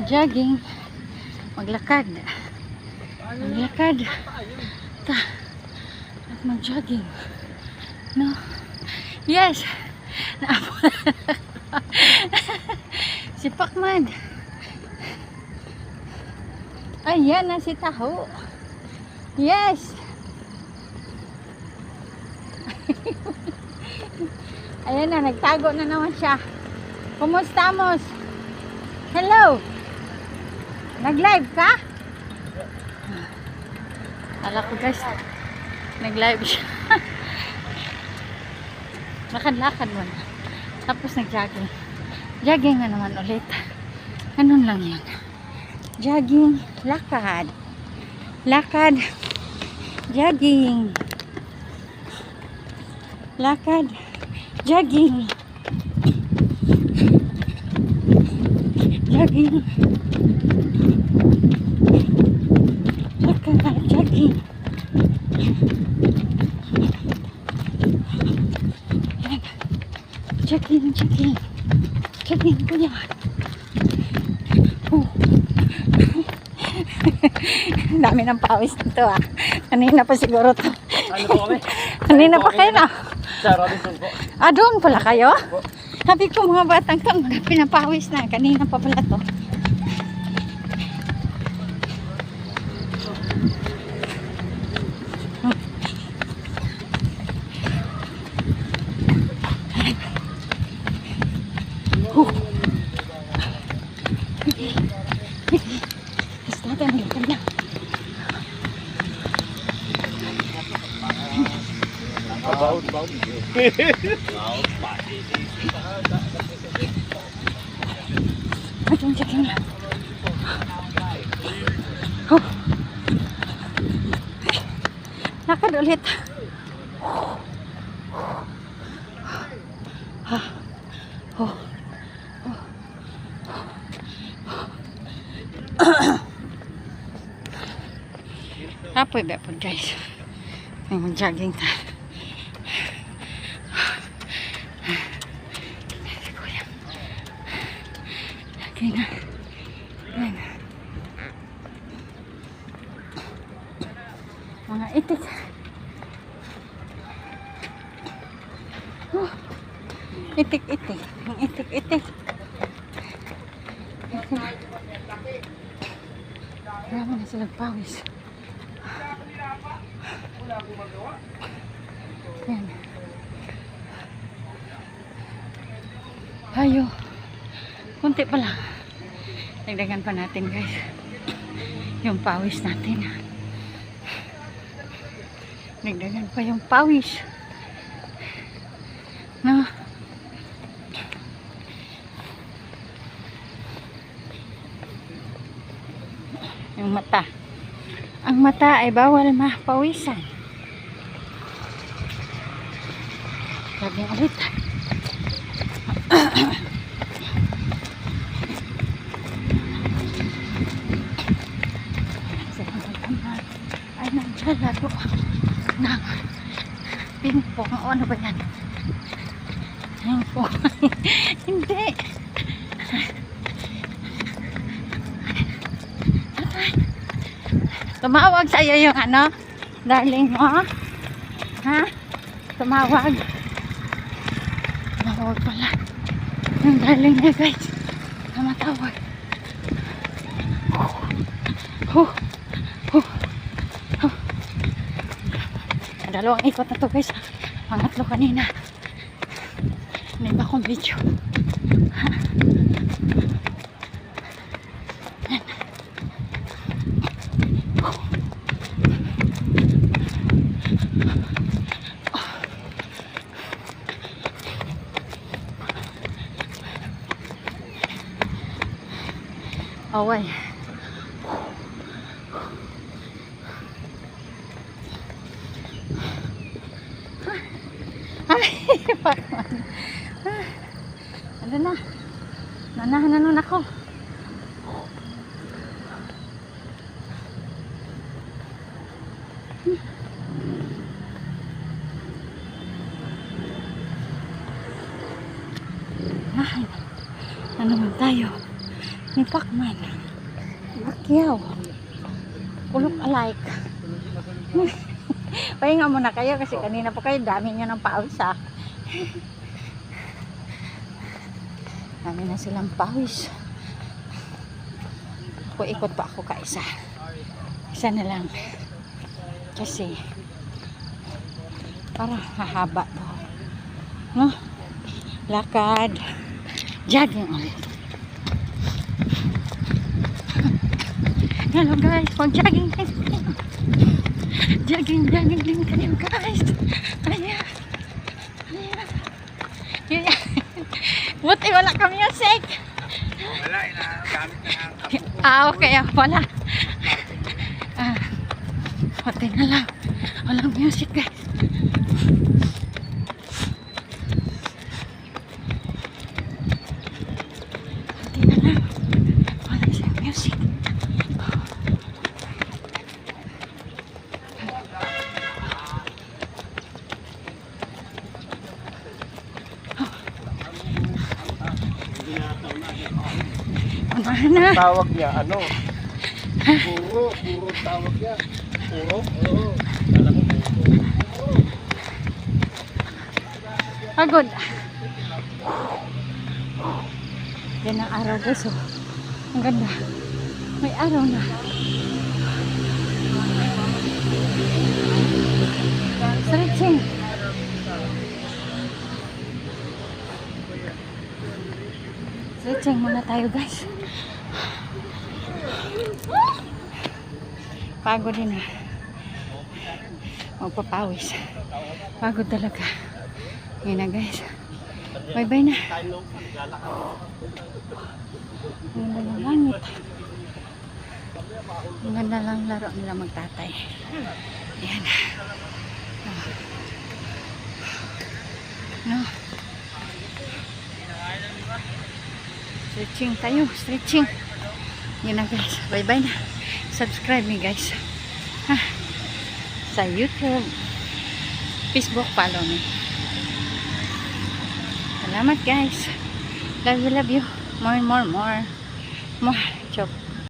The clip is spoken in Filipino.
Jogging. Maglakad. Maglakad. At mag-jogging. No? Yes! Naapo. Si Pacman. Ayan na si Taho. Yes! Ayan na, nagtago na naman siya. Kumustamos? Hello! Nag-live ka? Kala ko guys, nag-live siya. Lakad-lakad mo na. Tapos nag-jogging. Jogging na naman ulit. Ganun lang yan. Jogging, lakad. Lakad, jogging. Lakad, jogging. Jogging. Lakad, jogging. Jogging, jogging. Jogging po yan. Dami ng pawis nito ah. Kanina pa siguro to. Ano po kami? Kanina pa kayo na. Sa Robinson po. Ah, doon pala kayo? Sabi ko mga batang to, pinapawis na. Kanina pa pala to. Basta natin ang lakad na. About. Jogging na. Oh. Lakad ulit. Oh. Kapoy ba po guys? Ay mag-jogging ta. Okay na. Ayan. Mga itik. Oh. Itik-itik. Ang itik-itik. Marami na silang pawis. Ayan. Hayo. Kunti pa lang. Dagdagan pa natin guys. Yung pawis natin. Dagdagan pa yung pawis. No? Yung mata. Ang mata ay bawal mapawisan. Sabi ulit. Ay naglalaro ng ping-pong. O ano ba yan? Ping-pong. Hindi. Tumawag sa'yo yung ano? Darling mo? Ha? Tumawag. Tumawag pala. Yung darling niya guys. Tumatawag. Dalawang ikot na to guys. Pangatlo kanina. May iba akong video. Away. Ano na? Nanahan na nun ako. Na naman tayo. Ni Pacman. Pacquiao. Look alike. Pahinga muna kayo kasi kanina po kayo dami nyo ng pawis ha. Dami na silang pawis. Ako ikot pa ako kaisa. Isa na lang. Kasi parang hahaba to. No? Lakad. Jogging ulit. Hello guys, pag-jogging din kayo. Jogging din kayo guys. Ayan. Ayan. Buti wala ka music. Wala, gamit na Okay. Wala. Buti na lang. Walang music guys. Buti na lang. Wala siyang music. Unahan na. Tawag niya, ano? Puro tawag niya. Puro? Oo. Pagod. Yan ang araw guys. Oh. Ang ganda. May araw na. Stretching. Stretching muna tayo guys. Pagod din ah. Magpapawis. Pagod talaga. Yan na guys. Bye bye na. Ang ganda ng langit. Ang ganda lang laro nila magtatay. Yan. No. Stretching tayo. Stretching. Yan na guys. Bye bye na. Subscribe me guys. Sa YouTube. Facebook, follow me. Salamat guys. Love you. More. More. Joke.